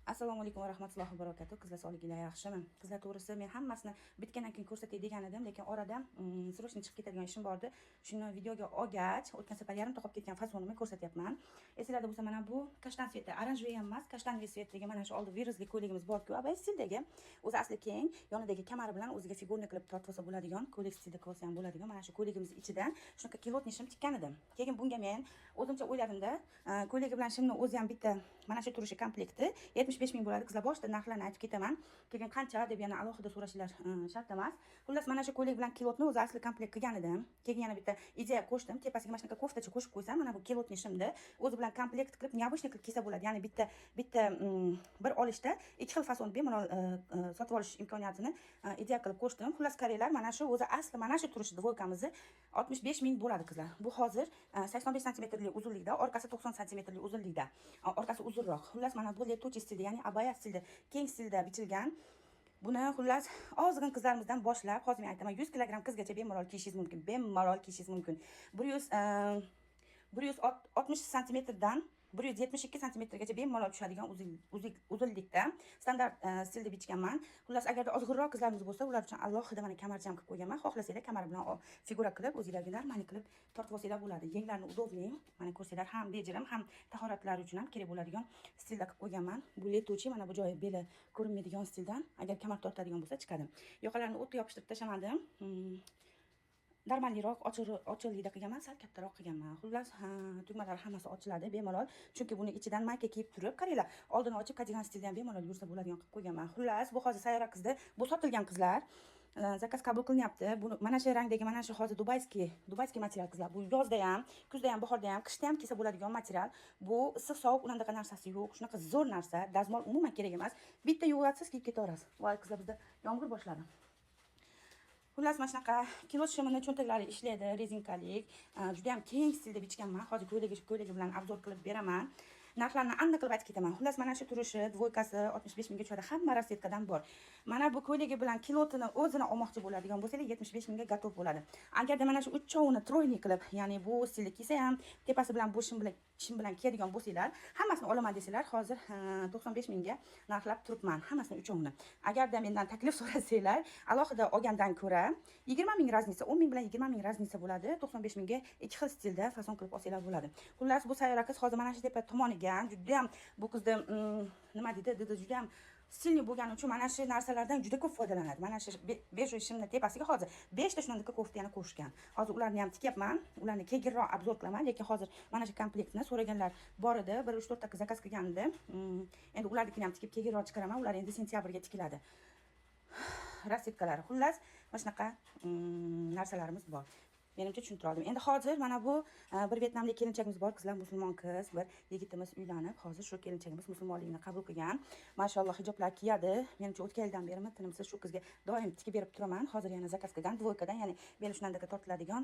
Assalomu alaykum va rahmatullohi va barakatuh. Qizlar sog'liginglar yaxshimi? Qizlar to'g'risi men hammasini bitgandan keyin ko'rsatay degan edim, lekin orada srochniy chiqib ketadigan ishim bor edi. Shuni videoga olgach, o'tgan safar yarimta qolib ketgan fasonimni ko'rsatyapman. Esinglarda bo'lsa, mana bu kashtan sveti, oranjevый emas, kashtanli svetdagi mana shu oldi virusli ko'ylagimiz bor-ku, abay stildagi. O'zi asli keng, yonidagi kamari bilan o'ziga figurni qilib tortib olsa bo'ladigan, ko'ylak stilida qilsa ham bo'ladigan. Mana shu ko'ylagimiz ichidan shunaqa kilotni shim tikkan edim. Keyin bunga men o'zimcha o'yladim-da, ko'ylagi bilan shimni o'zi ham bitta mana shu turishi komplekti 75 ming bo'ladi. Qizlar boshida narxlarni aytib ketaman. Keyin qancha deb yana alohida so'rashinglar shart emas. Xullas mana shu ko'ylak bilan kilotni o'zi asli komplekt qilgan edim. Keyin yana bitta ideya qo'shdim. Tepasiga mana shunaqa koftacha qo'shib qo'ysam, mana bu kilotni shimni o'zi bilan komplekt qilib, neobычный qilib kiysa bo'ladi. Ya'ni bitta bir olishda ikki xil fason bemalol sotib olish imkoniyatini ideya qilib qo'shdim. Xullas qaranglar, mana shu o'zi asli mana shu turishi dvoykamizni 65 ming bo'ladi qizlar. Bu hozir 85 santimetrlik uzunlikda, orqasi 90 santimetrlik uzunlikda. Orqasi uzunroq. Xullas mana bu letochi stilda, ya'ni abaya stilda, keng stilda bichilgan. Buni xullas ozg'in qizlarimizdan boshlab, hozir men aytaman 100 kg qizgacha bemalol kiyishingiz mumkin. Bemalol kiyishingiz mumkin. 160 santimetrdan 172 santimetrgacha bemalol tushadigan uzunlikda standart stilda bichganman. Xullas agarda ozg'inroq qizlarimiz bo'lsa, ular uchun alohida mana kamarcham qilib qo'yganman. Xohlasanglar kamar bilan figura qilib, o'zingizlarga normal qilib tortib olsanglar bo'ladi. Yenglarni udobli, mana ko'rsanglar, ham bejirim, ham tahoratlari uchun ham kerak bo'ladigan stilda qilib qo'yganman. Bu letochi, mana bu joyi beli ko'rinmaydigan stildan, agar kamar tortadigan bo'lsa chiqadi. Yoqalarini o'tga yopishtirib tashlamadim. Normalroq ochiqlikda qilganman, sal kattaroq qilganman. Xullas, tugmalari hammasi ochiladi bemalol. Chunki buni ichidan mayka kiyib turib, qaranglar, oldini ochib kadigan stilda ham bemalol yursa bo'ladigan qilib qo'yganman. Xullas, bu hozir Sayyora qizda, bu sotilgan qizlar. Zakaz qabul qilinyapti. Buni mana shu rangdagi, mana shu hozir dubayskiy material qizlar. Bu yozda ham, kuzda ham, bahorda ham, qishda ham kiysa bo'ladigan material. Bu issiq sovuq unaqa narsasi yo'q. Shunaqa zo'r narsa. Dazmol umuman kerak emas. Bitta yuvatsiz kiyib ketaverasiz. Voy qizlar, bizda yomg'ir boshladi. Xullas, mana shunaqa kilot shimini cho'ntaklari ishlaydi, rezinkalik. Juda ham keng stilda bichganman. Hozir ko'ylagi bilan obzor qilib beraman. Narxlarni aniq qilib aytib ketaman. Xullas, mana shu turishi dvoykasi 65 mingga tushadi. Hamma rasvetkadan bor. Mana bu ko'ylagi bilan kilotini o'zini olmoqchi bo'ladigan bo'lsangiz 75 mingga gatov bo'ladi. Agarda mana shu uchovini troyni qilib, ya'ni bu stilda kiysa ham, tepasi bilan bu shim bilan kiyadigan bo'lsanglar, hammasini olaman desanglar, hozir 95 mingga narxlab turibman, hammasini uchovini. Agarda mendan taklif so'rasanglar, alohida olgandan ko'ra 20 ming raznica, 10 ming bilan 20 ming raznica bo'ladi. 95 mingga ikki xil stilda fason qilib olsanglar bo'ladi. Xullas, bu Sayyora qiz hozir mana shu tepa tomoniga juda ham bu qizni nima deydi, juda ham stilni bo'lgani uchun mana shu narsalardan juda ko'p foydalanadi. Mana shu besh shimni tepasiga hozir 5 ta shunaqa kofta yana qo'shgan. Hozir ularni ham tikyapman. Ularni keyinroq obzor qilaman, lekin hozir mana shu komplektni so'raganlar bor edi. 1-3-4 ta zakaz qilgan edi. Endi ularnikini ham tikib keyinroq chiqaraman. Ular endi sentyabrga tikiladi. Rasvetkalari. Xullas, mana shunaqa narsalarimiz bor. Menimcha tushuntira oldim. Endi hozir mana bu bir Vyetnamlik kelinchagimiz bor, qizlar, musulmon qiz, bir yigitimiz uylanib, hozir shu kelinchagimiz musulmonligini qabul qilgan. Mashalloh, hijoblar kiyadi. Menimcha o'tgan yildan beri tinimsiz shu qizga doim tikib berib turaman. Hozir yana zakaz qilgan, dvoykadan, ya'ni beli shundaqa tortiladigan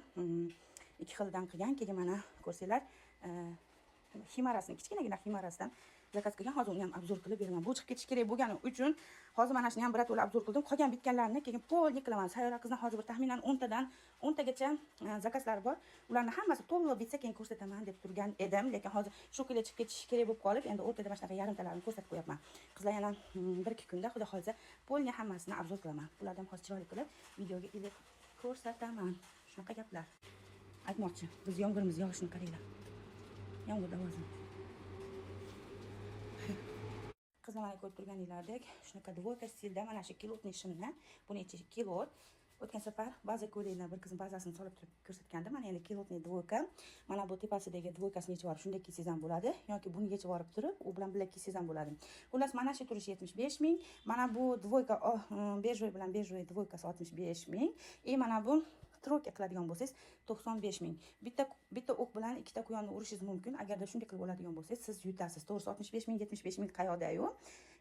ikki xildan qilgan. Keyin mana ko'rsanglar, himarasini, kichkinagina himarasidan zakaz qilgan. Hozir uni ham obzor qilib beraman. Bu chiqib ketish kerak bo'lgani uchun hozir mana shuni ham birato'la obzor qildim. Qolgan bitganlarini keyin polni qilaman. Sayyora qizni hozir bir taxminan 10 tagacha zakazlari bor. Ularni hammasi to'liq bitsa keyin ko'rsataman deb turgan edim, lekin hozir shu kunga chiqib ketish kerak bo'lib qolib, endi o'rtada mana shunaqa yarimtalarini ko'rsatib qo'yapman. Qizlar yana 1-2 kunda xudo xolisa polni hammasini obzor qilaman. Ulardan hozir chiroyli qilib videoga ilib ko'rsataman. Shunaqa gaplar. Aytmoqchi, biz yomg'irimiz yog'ishini qaranglar. Yomg'irda ovozim. Qizlar, mana ko'rib turganinglardek, shunaqa dvoyka stilda mana shu kilotni shimni, buni ichi kilot. O'tgan safar baza ko'ylakni bir qizning bazasini solib turib ko'rsatgandim. Mana endi kilotni dvoyka. Mana bu tepasidagi dvoykasini yechib olib shunday kiysangiz ham bo'ladi, yoki buni yechib olib turib, u bilan birga kiysangiz ham bo'ladi. Xullas, mana shu turishi 75 ming. Mana bu dvoyka bejvoy bilan bejvoy dvoykasi 65 ming. Mana bu troyka qiladigan bo'lsangiz 95 ming. Bitta o'q bilan ikkita quyonni urishingiz mumkin. Agarda shunday qilib oladigan bo'lsangiz, siz yutasiz. To'g'risi 65 ming, 75 ming qayoqda-yu?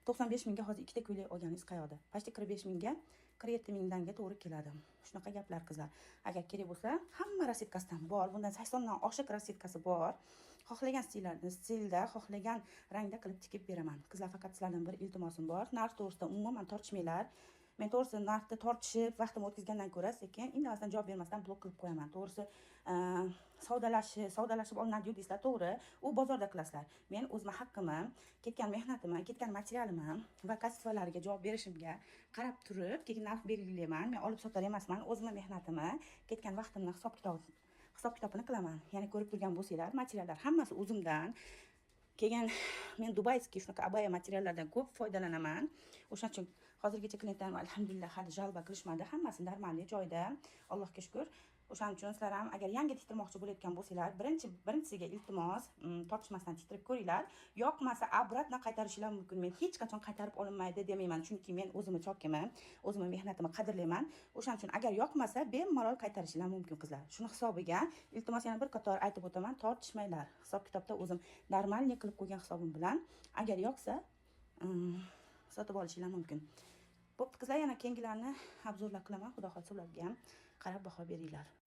95 mingga hozir ikkita ko'ylak olganingiz qayoqda? Pashti 45 mingga, 47 mingdanga to'g'ri keladi. Shunaqa gaplar qizlar. Agar kerak bo'lsa, hamma rasvetkasidan bor. Bundan 80 dan oshiq rasvetkasi bor. Xohlagan stilda, xohlagan rangda qilib tikib beraman. Qizlar, faqat sizlardan bir iltimosim bor. Narx to'g'risida umuman tortishmanglar. men to'g'risi narxni tortishib vaqtimni o'tkazgandan ko'ra sekin indamasdan javob bermasdan blok qilib qo'yaman. To'g'risi savdalashib olinadi deysizlar, to'g'ri, u bozorda qilasizlar. Men o'zimning haqqimni, ketgan mehnatimni, ketgan materialimni va kasbvalariga javob berishimga qarab turib keyin narx belgilayman. Men olib sotar emasman, o'zimning mehnatimni, ketgan vaqtimni hisob-kitobini qilaman. Ya'ni ko'rib turgan bo'lsanglar, materiallar hammasi o'zimdan. Keyin men dubayskiy shunaqa abaya materiallardan ko'p foydalanaman. O'shaning uchun hozirgacha klientlarim alhamdulillah hali jalba qilishmadi. Hammasi normalniy joyda. Allohga shukr. O'shaning uchun sizlar ham agar yangi tiktirmoqchi bo'layotgan bo'lsanglar, birinchisiga iltimos, tortishmasdan tiktirib ko'ringlar. Yoqmasa obratno qaytarishinglar mumkin. Men hech qachon qaytarib olinmaydi demayman, chunki men o'zimni chokiman, o'zimning mehnatimni qadrlayman. O'shaning uchun agar yoqmasa, bemalol qaytarishinglar mumkin qizlar. Shuni hisobiga iltimos yana bir qator aytib o'taman, tortishmanglar. Hisob-kitobda o'zim normalniy qilib qo'ygan hisobim bilan agar yoqsa, sotib olishinglar mumkin. Bo'pti qizlar, yana keyingilarni obzorlar qilaman. Xudo xohlasa ularga ham qarab baho beringlar.